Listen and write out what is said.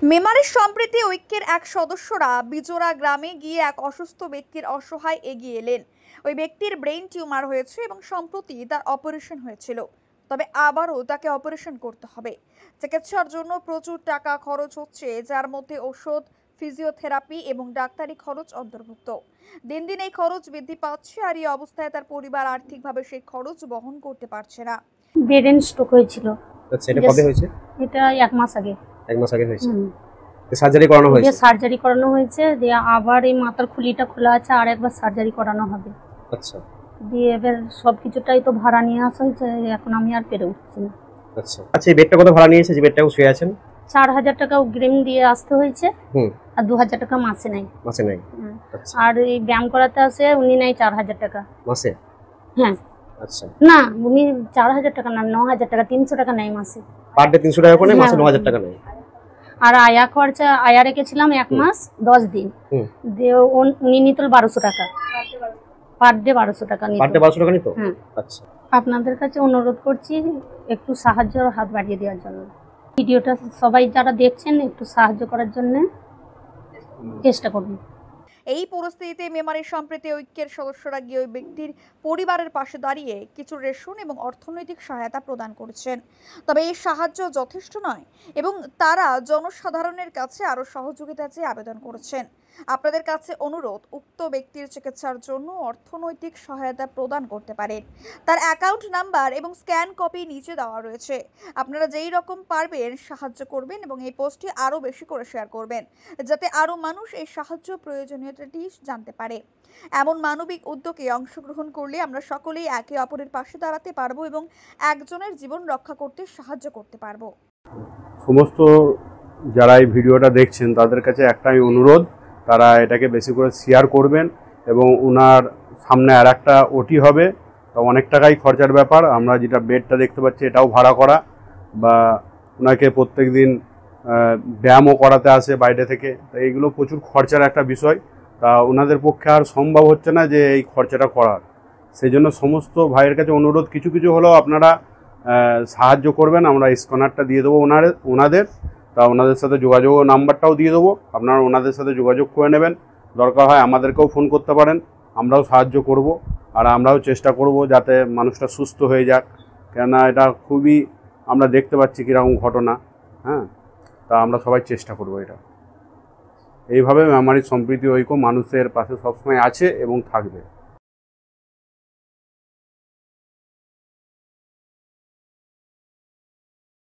মেমারির সম্প্রীতি ঐক্যের এক সদস্যরা বিজোড়া গ্রামে গিয়ে এক অসুস্থ ব্যক্তির অসহায় এগিয়ে এলেন। ওই ব্যক্তির ব্রেইন টিউমার হয়েছে এবং সম্প্রতি তার অপারেশন হয়েছিল, তবে আবারও তাকে অপারেশন করতে হবে। চিকিৎসার জন্য প্রচুর টাকা খরচ হচ্ছে, যার মধ্যে ওষুধ, ফিজিওথেরাপি এবং ডাক্তারি খরচ অন্তর্ভুক্ত। দিন দিন এই খরচ বৃদ্ধি পাচ্ছে, আর এই অবস্থায় তার পরিবার আর্থিকভাবে সেই খরচ বহন করতে পারছে না। ব্রেন স্ট্রোক হয়েছিল। আচ্ছা, এটা কবে হয়েছে? এটা 1 মাস আগে। 1 মাস আগে হয়েছে। সার্জারি করানো হয়েছে? সার্জারি করানো হয়েছে, দিয়ে আবার এই মাথার খুলিটা খোলা আছে, আর একবার সার্জারি করানো হবে। আচ্ছা, দিয়ে এবার সবকিছুটাই তো ভাড়া নিয়ে আসা হয়েছে, এখন আমি আর পেরে উঠছি না। আচ্ছা আচ্ছা, এই বেডটা কত ভাড়া নিয়েছে? যে বেডটাও শুয়ে আছেন 4000 টাকা অগ্রিম দিয়ে আসতে হয়েছে, আর 2000 টাকা মাসে নাই। মাসে নাই? আচ্ছা। আর এই ব্যায়াম করাতে আসে উনি নাই 4000 টাকা মাসে। হ্যাঁ। আচ্ছা, না উনি 4000 টাকা না, 9000 টাকা, 300 টাকা নেয় মাসে। পার ডে 300 টাকা করে, মাসে 9000 টাকা নেয়। আর আয়া খরচা, আয়া রেখেছিলাম 1 মাস 10 দিন, দিয়ে উনি নিত 1200 টাকা পার ডে। 1200 টাকা নিত। পার ডে 1200 টাকা নিত? আচ্ছা, আপনাদের কাছে অনুরোধ করছি একটু সাহায্যের হাত বাড়িয়ে দেওয়ার জন্য। ভিডিওটা সবাই যারা দেখছেন একটু সাহায্য করার জন্য চেষ্টা করুন। এই পরিস্থিতিতে মেমারির সম্প্রীতি ঐক্যের সদস্যরা গিয়ে ওই ব্যক্তির পরিবারের পাশে দাঁড়িয়ে কিছু রেশন এবং অর্থনৈতিক সহায়তা প্রদান করছেন। তবে এই সাহায্য যথেষ্ট নয় এবং তারা জনসাধারণের কাছে আরো সহযোগিতা চেয়ে আবেদন করেছেন। আপনাদের কাছে অনুরোধ, উক্ত ব্যক্তির চিকিৎসার জন্য অর্থনৈতিক সহায়তা প্রদান করতে পারেন। তার অ্যাকাউন্ট নাম্বার এবং স্ক্যান কপি নিচে দেওয়া রয়েছে। আপনারা যেই রকম পারবেন সাহায্য করবেন এবং এই পোস্টটি আরো বেশি করে শেয়ার করবেন, যাতে আরো মানুষ এই সাহায্য প্রয়োজনীয়তাটি জানতে পারে। এমন মানবিক উদ্যোগে অংশগ্রহণ করলে আমরা সকলেই একে অপরের পাশে দাঁড়াতে পারবো এবং একজনের জীবন রক্ষা করতে সাহায্য করতে পারবো। সমস্ত যারা এই ভিডিওটা দেখছেন তাদের কাছে একটাই অনুরোধ, তারা এটাকে বেশি করে শেয়ার করবেন। এবং ওনার সামনে আর একটা ওটি হবে, তো অনেক টাকাই খরচার ব্যাপার। আমরা যেটা বেডটা দেখতে পাচ্ছি এটাও ভাড়া করা, বা ওনাকে প্রত্যেক দিন ব্যায়ামও করাতে আসে বাইরে থেকে, তো এইগুলো প্রচুর খরচার একটা বিষয়। তা ওনাদের পক্ষে আর সম্ভব হচ্ছে না যে এই খরচাটা করার। সেই জন্য সমস্ত ভাইয়ের কাছে অনুরোধ, কিছু কিছু হলেও আপনারা সাহায্য করবেন। আমরা স্ক্যানারটা দিয়ে দেবো ওনাদের, তা ওনাদের সাথে যোগাযোগ নাম্বারটাও দিয়ে দেবো, আপনারা ওনাদের সাথে যোগাযোগ করে নেবেন। দরকার হয় আমাদেরকেও ফোন করতে পারেন, আমরাও সাহায্য করব। আর আমরাও চেষ্টা করব যাতে মানুষটা সুস্থ হয়ে যাক, কেননা এটা খুবই আমরা দেখতে পাচ্ছি কীরকম ঘটনা। হ্যাঁ, তা আমরা সবাই চেষ্টা করব এটা। এইভাবে মেমারি সম্প্রীতি ঐক্য মানুষের পাশে সবসময় আছে এবং থাকবে।